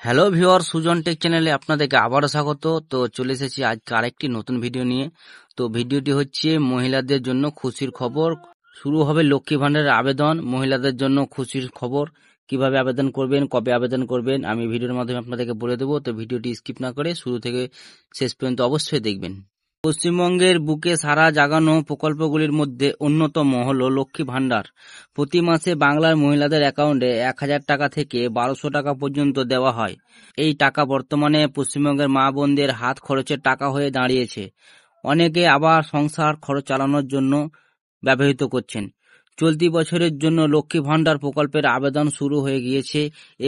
Hello viewer, Sujan take চ্যানেলে আপনাদেরকে আবারও স্বাগত। তো চলে এসেছি আজকে আরেকটি নতুন ভিডিও নিয়ে। তো ভিডিওটি হচ্ছে মহিলাদের জন্য খুশির খবর। শুরু হবে লক্ষ্মী ভান্ডারের আবেদন। মহিলাদের জন্য খুশির খবর, কিভাবে আবেদন করবেন, কবে আবেদন করবেন, আমি ভিডিওর মাধ্যমে আপনাদেরকে বলে দেবো। তো ভিডিওটি স্কিপ না করে শুরু থেকে শেষ পর্যন্ত অবশ্যই দেখবেন। পশ্চিমবঙ্গের বুকে সারা জাগানো প্রকল্পগুলির মধ্যে অন্যতম হল লক্ষ্মী ভান্ডার। প্রতি মাসে বাংলার মহিলাদের অ্যাকাউন্টে 1,000 টাকা থেকে 1200 টাকা পর্যন্ত দেওয়া হয়। এই টাকা বর্তমানে পশ্চিমবঙ্গের মা বোনদের হাত খরচের টাকা হয়ে দাঁড়িয়েছে। অনেকে আবার সংসার খরচ চালানোর জন্য ব্যবহৃত করছেন। চলতি বছরের জন্য লক্ষ্মী ভান্ডার প্রকল্পের আবেদন শুরু হয়ে গিয়েছে।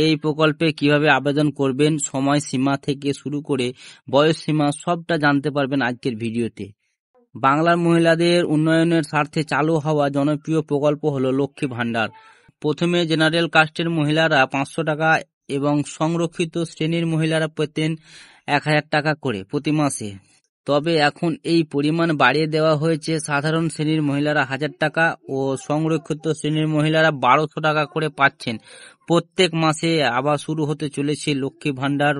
এই প্রকল্পে কিভাবে আবেদন করবেন, সময়সীমা থেকে শুরু করে বয়স সীমা সবটা জানতে পারবেন আজকের ভিডিওতে। বাংলার মহিলাদের উন্নয়নের স্বার্থে চালু হওয়া জনপ্রিয় প্রকল্প হলো লক্ষ্মী ভান্ডার। প্রথমে জেনারেল কাস্টের মহিলারা 500 টাকা এবং সংরক্ষিত শ্রেণীর মহিলারা পেতেন 1,000 টাকা করে প্রতি মাসে। তবে এখন এই পরিমাণ বাড়িয়ে দেওয়া হয়েছে। সাধারণ শ্রেণীর মহিলারা 1,000 টাকা ও সংরক্ষিত শ্রেণীর মহিলারা 1200 টাকা করে পাচ্ছেন প্রত্যেক মাসে। আবার শুরু হতে চলেছে লক্ষ্মী ভান্ডার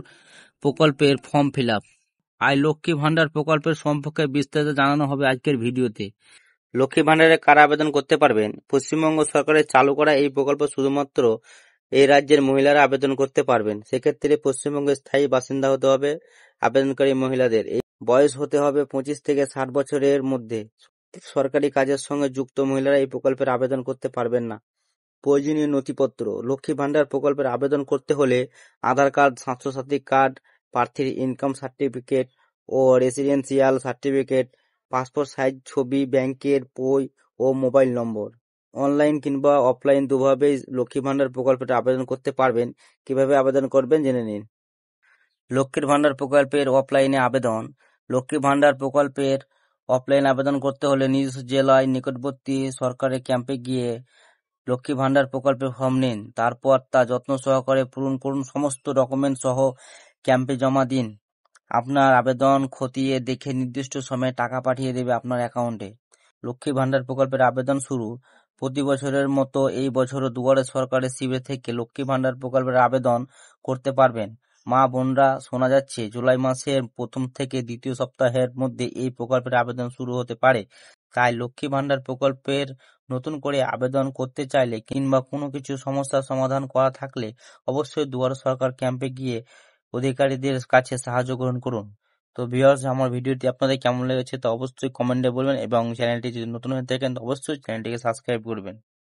প্রকল্পের ফর্ম ফিল আপ। আর লক্ষ্মী ভান্ডার প্রকল্পের সম্পর্কে বিস্তারিত জানানো হবে আজকের ভিডিওতে। লক্ষ্মী ভান্ডারে কারা আবেদন করতে পারবেন? পশ্চিমবঙ্গ সরকারের চালু করা এই প্রকল্প শুধুমাত্র এই রাজ্যের মহিলারা আবেদন করতে পারবেন। সেক্ষেত্রে পশ্চিমবঙ্গের স্থায়ী বাসিন্দা হতে হবে আবেদনকারী মহিলাদের। এই বয়স হতে হবে 25 থেকে 60 বছরের মধ্যে। সরকারি কাজের সঙ্গে যুক্ত মহিলারা এই প্রকল্পের আবেদন করতে পারবেন না। প্রয়োজনীয় নথিপত্র: লক্ষ্মী ভান্ডার প্রকল্পের আবেদন করতে হলে আধার কার্ড, স্বাস্থ্যসাথী কার্ড, প্রার্থীর ইনকাম সার্টিফিকেট ও রেসিডেন্সিয়াল সার্টিফিকেট, পাসপোর্ট সাইজ ছবি, ব্যাংকের বই ও মোবাইল নম্বর। অনলাইন কিংবা অফলাইন দুভাবেই লক্ষ্মী ভান্ডার প্রকল্পের আবেদন করতে পারবেন। কিভাবে আবেদন করবেন জেনে নিন। লক্ষ্মীর ভান্ডার প্রকল্পের অফলাইনে আবেদন। লক্ষ্মী ভান্ডার প্রকল্পের অফলাইন আবেদন করতে হলে নিজস্ব জেলায় নিকটবর্তী সরকারি ক্যাম্পে গিয়ে লক্ষ্মী ভান্ডার প্রকল্পের ফর্ম নিন। তারপর তা যত্ন সহকারে পূরণ করুন। সমস্ত ডকুমেন্ট সহ ক্যাম্পে জমা দিন। আপনার আবেদন খতিয়ে দেখে নির্দিষ্ট সময়ে টাকা পাঠিয়ে দেবে আপনার অ্যাকাউন্টে। লক্ষ্মী ভান্ডার প্রকল্পের আবেদন শুরু। প্রতি বছরের মতো এই বছরও দুয়ারে সরকারের শিবির থেকে লক্ষ্মী ভান্ডার প্রকল্পের আবেদন করতে পারবেন মা বোনরা। শোনা যাচ্ছে জুলাই মাসের প্রথম থেকে দ্বিতীয় সপ্তাহের মধ্যে এই প্রকল্পের আবেদন শুরু হতে পারে। তাই লক্ষ্মী ভান্ডার প্রকল্পের নতুন করে আবেদন করতে চাইলে কিংবা কোনো কিছু সমস্যার সমাধান করা থাকলে অবশ্যই দুয়ারে সরকার ক্যাম্পে গিয়ে অধিকারীদের কাছে সাহায্য গ্রহণ করুন। তো ভিউয়ার্স, আমার ভিডিওটি আপনাদের কেমন লেগেছে তা অবশ্যই কমেন্টে বলবেন এবং চ্যানেলটি যদি নতুন হয়ে থাকেন তো অবশ্যই চ্যানেলটিকে সাবস্ক্রাইব করবেন।